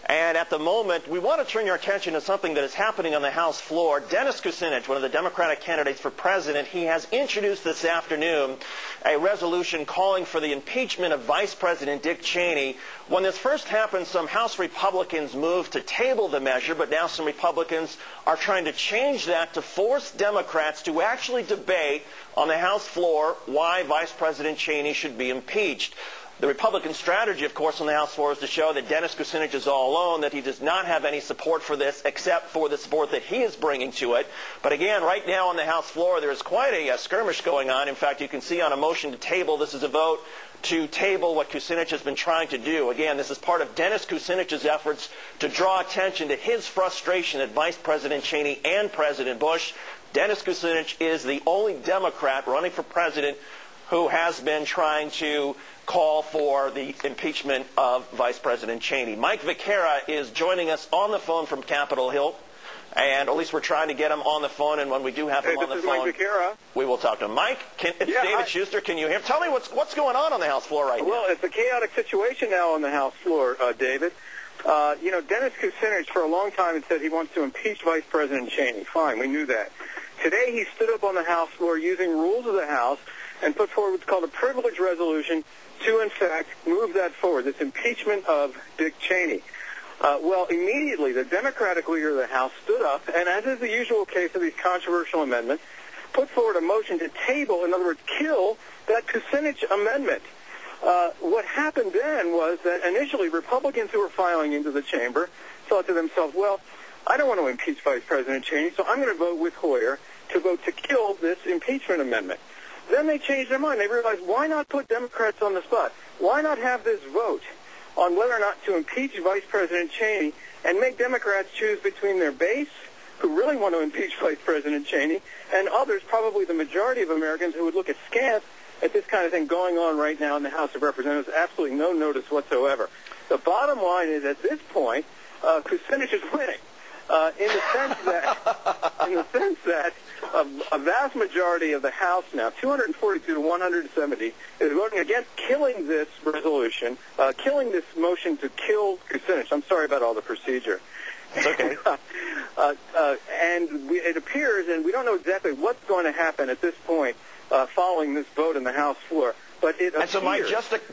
And at the moment, we want to turn your attention to something that is happening on the House floor. Dennis Kucinich, one of the Democratic candidates for president, he has introduced this afternoon a resolution calling for the impeachment of Vice President Dick Cheney. When this first happened, some House Republicans moved to table the measure, but now some Republicans are trying to change that to force Democrats to actually debate on the House floor why Vice President Cheney should be impeached. The Republican strategy, of course, on the House floor is to show that Dennis Kucinich is all alone, that he does not have any support for this except for the support that he is bringing to it. But again, right now on the House floor, there is quite a skirmish going on. In fact, you can see on a motion to table, this is a vote to table what Kucinich has been trying to do. Again, this is part of Dennis Kucinich's efforts to draw attention to his frustration at Vice President Cheney and President Bush. Dennis Kucinich is the only Democrat running for president who has been trying to call for the impeachment of Vice President Cheney. Mike Vaquera is joining us on the phone from Capitol Hill, and at least we're trying to get him on the phone, and when we do have him on the phone, Mike Vaquera. We will talk to him. Mike, it's David Schuster. Can you hear? Tell me what's going on the House floor right now. Well, it's a chaotic situation now on the House floor, David. Dennis Kucinich for a long time had said he wants to impeach Vice President Cheney. Fine, we knew that. Today he stood up on the House floor using rules of the House and put forward what's called a privilege resolution to, in fact, move that forward, this impeachment of Dick Cheney. Well, immediately the Democratic leader of the House stood up, and as is the usual case of these controversial amendments, put forward a motion to table, in other words, kill that Kucinich amendment. What happened then was that initially Republicans who were filing into the chamber thought to themselves, well, I don't want to impeach Vice President Cheney, so I'm going to vote with Hoyer to vote to kill this impeachment amendment. Then they changed their mind. They realized, why not put Democrats on the spot? Why not have this vote on whether or not to impeach Vice President Cheney and make Democrats choose between their base, who really want to impeach Vice President Cheney, and others, probably the majority of Americans, who would look askance at this kind of thing going on right now in the House of Representatives, absolutely no notice whatsoever. The bottom line is, at this point, Kucinich is winning. In the sense that a vast majority of the House now, 242 to 170, is voting against killing this resolution, killing this motion to kill Kucinich. I'm sorry about all the procedure. It's okay. It appears, and we don't know exactly what's going to happen at this point following this vote in the House floor. But it appears... And so, Mike,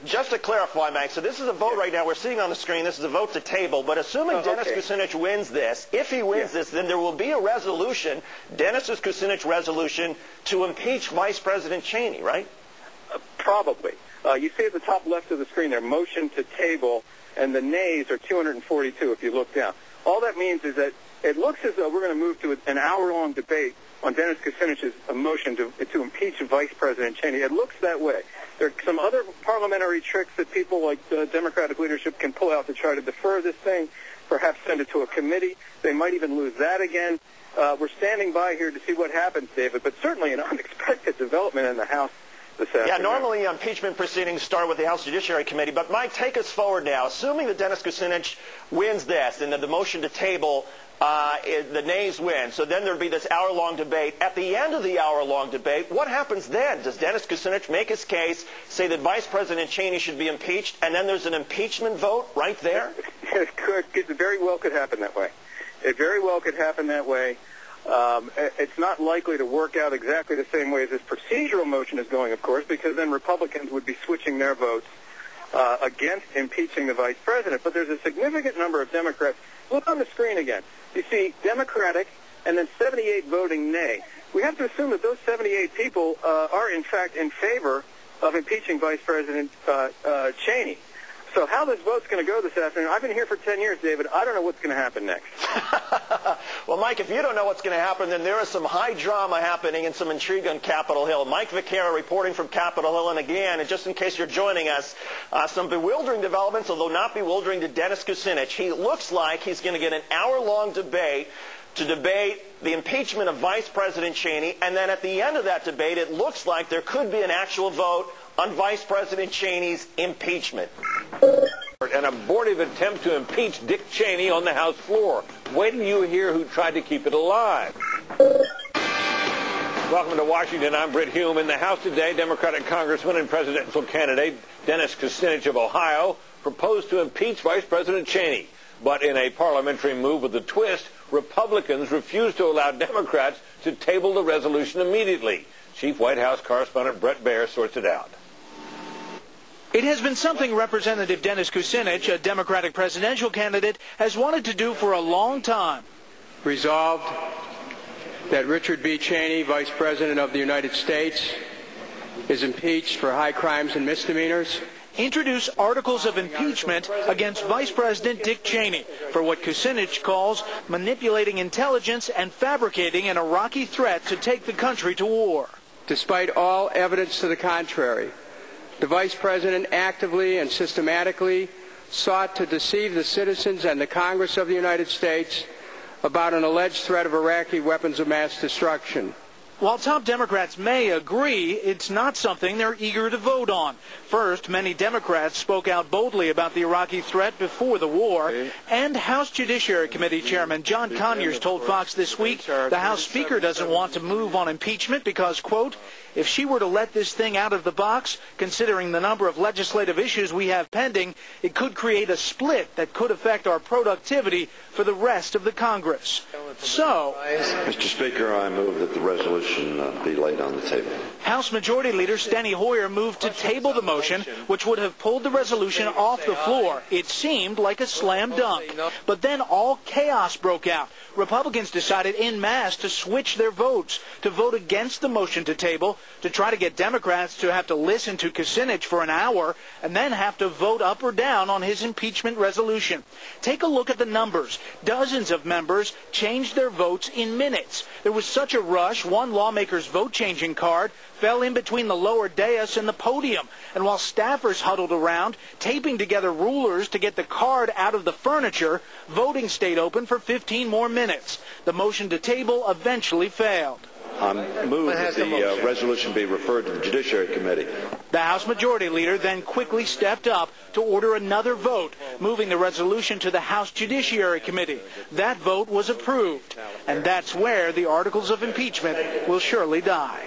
just to clarify, Mike, so this is a vote right now. We're seeing on the screen, this is a vote to table. But assuming Dennis Kucinich wins this, if he wins this, then there will be a resolution, Dennis Kucinich resolution, to impeach Vice President Cheney, right? Probably. You see at the top left of the screen there, motion to table, and the nays are 242 if you look down. All that means is that it looks as though we're going to move to an hour-long debate on Dennis Kucinich's motion to impeach Vice President Cheney. It looks that way. There are some other parliamentary tricks that people like the Democratic leadership can pull out to try to defer this thing, perhaps send it to a committee. They might even lose that again. We're standing by here to see what happens, David, but certainly an unexpected development in the House this afternoon. Yeah, normally impeachment proceedings start with the House Judiciary Committee, but Mike, take us forward now. Assuming that Dennis Kucinich wins this and that the motion to table, the nays win, so then there'd be this hour-long debate. At the end of the hour-long debate, what happens then? Does Dennis Kucinich make his case, say that Vice President Cheney should be impeached, and then there's an impeachment vote right there? It very well could happen that way. It very well could happen that way. It's not likely to work out exactly the same way as this procedural motion is going, of course, because then Republicans would be switching their votes against impeaching the vice president. But there's a significant number of Democrats. Look on the screen again. You see Democratic and then 78 voting nay. We have to assume that those 78 people are, in fact, in favor of impeaching Vice President Cheney. So how this vote's going to go this afternoon, I've been here for 10 years, David. I don't know what's going to happen next. Well, Mike, if you don't know what's going to happen, then there is some high drama happening and some intrigue on Capitol Hill. Mike Vaquera reporting from Capitol Hill. And again, and just in case you're joining us, some bewildering developments, although not bewildering to Dennis Kucinich. He looks like he's going to get an hour-long debate to debate the impeachment of Vice President Cheney. And then at the end of that debate, it looks like there could be an actual vote on Vice President Cheney's impeachment. An abortive attempt to impeach Dick Cheney on the House floor. Wait till you hear who tried to keep it alive. Welcome to Washington. I'm Britt Hume. In the House today, Democratic Congressman and presidential candidate Dennis Kucinich of Ohio proposed to impeach Vice President Cheney. But in a parliamentary move with a twist, Republicans refused to allow Democrats to table the resolution immediately. Chief White House correspondent Brett Baer sorts it out. It has been something Representative Dennis Kucinich, a Democratic presidential candidate, has wanted to do for a long time. Resolved that Richard B. Cheney, Vice President of the United States, is impeached for high crimes and misdemeanors. Introduce articles of impeachment against Vice President Dick Cheney for what Kucinich calls manipulating intelligence and fabricating an Iraqi threat to take the country to war. Despite all evidence to the contrary, the Vice President actively and systematically sought to deceive the citizens and the Congress of the United States about an alleged threat of Iraqi weapons of mass destruction. While top Democrats may agree, it's not something they're eager to vote on. First, many Democrats spoke out boldly about the Iraqi threat before the war, and House Judiciary Committee Chairman John Conyers told Fox this week the House Speaker doesn't want to move on impeachment because, quote, if she were to let this thing out of the box, considering the number of legislative issues we have pending, it could create a split that could affect our productivity for the rest of the Congress. So, Mr. Speaker, I move that the resolution be laid on the table. House Majority Leader Steny Hoyer moved to table the motion, which would have pulled the resolution off the floor. It seemed like a slam dunk. But then all chaos broke out. Republicans decided en masse to switch their votes, to vote against the motion to table, to try to get Democrats to have to listen to Kucinich for an hour, and then have to vote up or down on his impeachment resolution. Take a look at the numbers. Dozens of members changed their votes in minutes. There was such a rush, one lawmaker's vote-changing card fell in between the lower dais and the podium. And while staffers huddled around, taping together rulers to get the card out of the furniture, voting stayed open for 15 more minutes. The motion to table eventually failed. I move that the resolution be referred to the Judiciary Committee. The House Majority Leader then quickly stepped up to order another vote, moving the resolution to the House Judiciary Committee. That vote was approved, and that's where the articles of impeachment will surely die.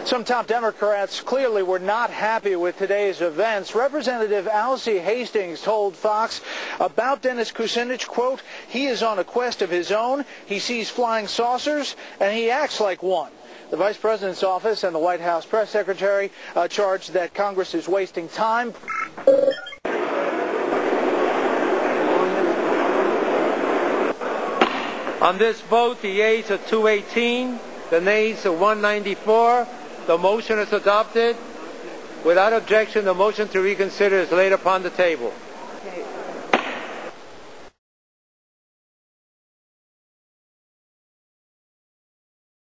Some top Democrats clearly were not happy with today's events. Representative Alcee Hastings told Fox about Dennis Kucinich, quote, he is on a quest of his own, he sees flying saucers, and he acts like one. The Vice President's office and the White House press secretary charged that Congress is wasting time. On this vote, the yeas are 218, the nays are 194. The motion is adopted. Without objection, the motion to reconsider is laid upon the table.